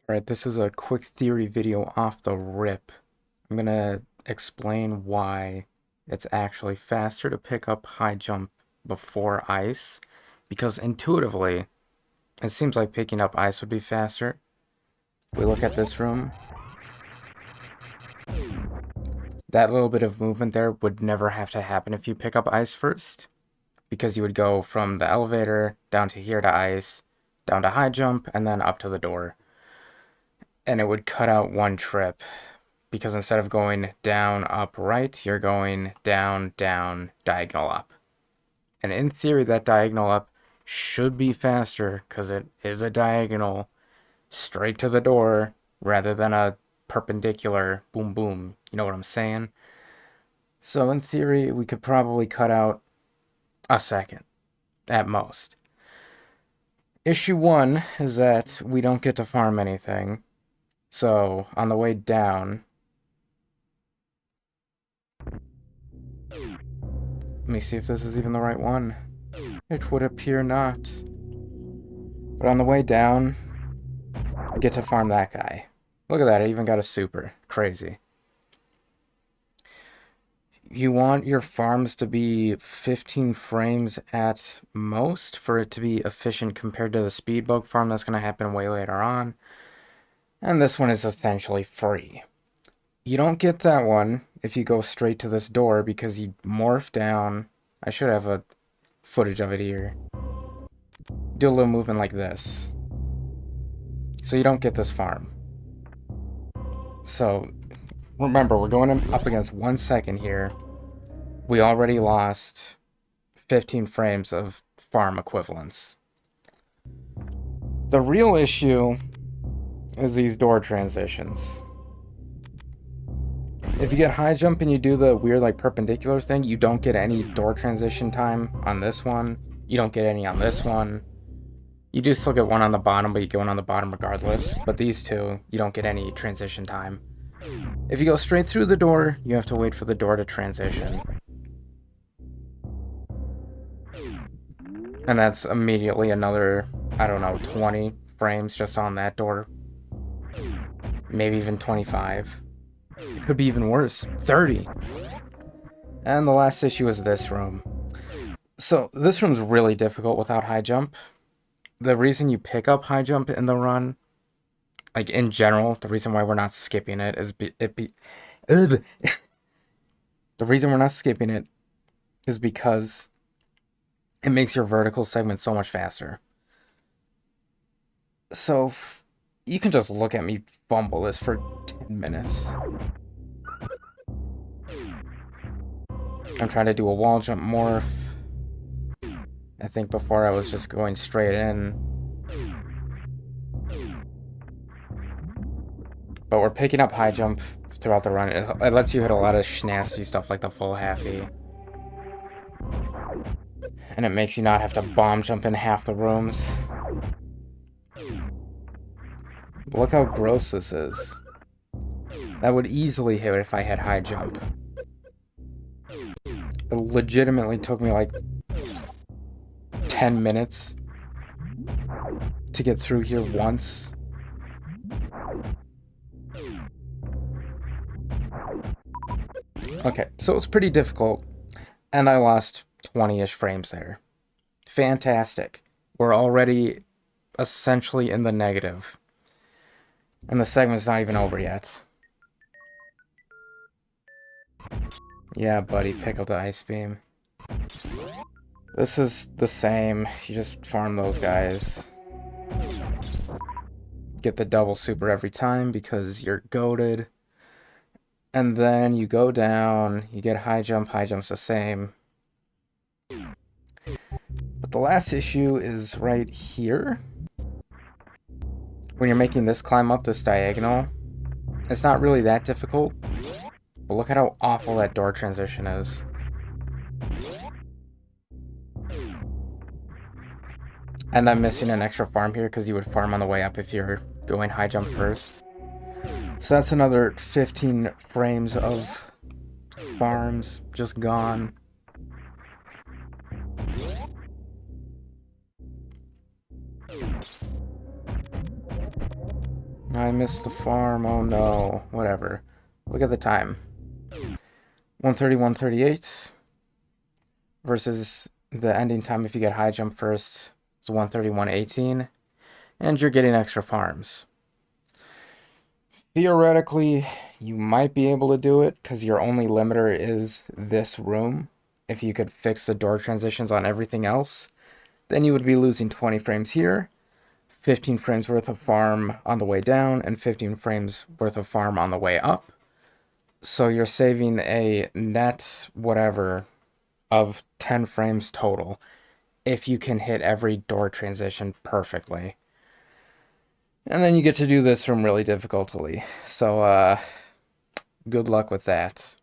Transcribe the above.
Alright, this is a quick theory video off the rip. I'm gonna explain why it's actually faster to pick up high jump before ice, because intuitively, it seems like picking up ice would be faster. If we look at this room, that little bit of movement there would never have to happen if you pick up ice first, because you would go from the elevator down to here to ice, down to high jump, and then up to the door. And it would cut out one trip. Because instead of going down, up, right, you're going down, down, diagonal up. And in theory, that diagonal up should be faster because it is a diagonal straight to the door rather than a perpendicular boom, boom. You know what I'm saying? So in theory, we could probably cut out a second at most. Issue one is that we don't get to farm anything. So on the way down, let me see if this is even the right one. It would appear not. But on the way down, I get to farm that guy. Look at that, I even got a super. Crazy. You want your farms to be 15 frames at most for it to be efficient compared to the speed bug farm that's going to happen way later on. And this one is essentially free. You don't get that one if you go straight to this door because you morph down. I should have a footage of it here. Do a little movement like this. So you don't get this farm. So remember, we're going up against 1 second here. We already lost 15 frames of farm equivalence. The real issue is these door transitions. If you get high jump and you do the weird like perpendicular thing, you don't get any door transition time on this one. You don't get any on this one. You do still get one on the bottom, but you get one on the bottom regardless. But these two, you don't get any transition time. If you go straight through the door, you have to wait for the door to transition. And that's immediately another, I don't know, 20 frames just on that door. Maybe even 25. It could be even worse. 30. And the last issue is this room. So this room's really difficult without high jump. The reason you pick up high jump in the run, like in general, the reason why we're not skipping it is the reason we're not skipping it is because it makes your vertical segment so much faster. So you can just look at me fumble this for 10 minutes. I'm trying to do a wall jump morph. I think before I was just going straight in. But we're picking up high jump throughout the run. It lets you hit a lot of nasty stuff like the full halfie. And it makes you not have to bomb jump in half the rooms. But look how gross this is. That would easily hit if I had high jump. It legitimately took me like 10 minutes to get through here once. Okay, so it's pretty difficult, and I lost 20-ish frames there. Fantastic. We're already essentially in the negative. And the segment's not even over yet. Yeah, buddy, pick up the ice beam. This is the same. You just farm those guys. Get the double super every time because you're goated. And then you go down, you get high jump. High jump's the same. But the last issue is right here. When you're making this climb up this diagonal, it's not really that difficult. But look at how awful that door transition is. And I'm missing an extra farm here because you would farm on the way up if you're going high jump first. So that's another 15 frames of farms just gone. I missed the farm. Oh no. Whatever. Look at the time. 130, 138 versus the ending time if you get high jump first is 130, 118. And you're getting extra farms. Theoretically, you might be able to do it because your only limiter is this room. If you could fix the door transitions on everything else, then you would be losing 20 frames here, 15 frames worth of farm on the way down, and 15 frames worth of farm on the way up. So you're saving a net whatever of 10 frames total if you can hit every door transition perfectly. And then you get to do this from really difficultly. So, good luck with that.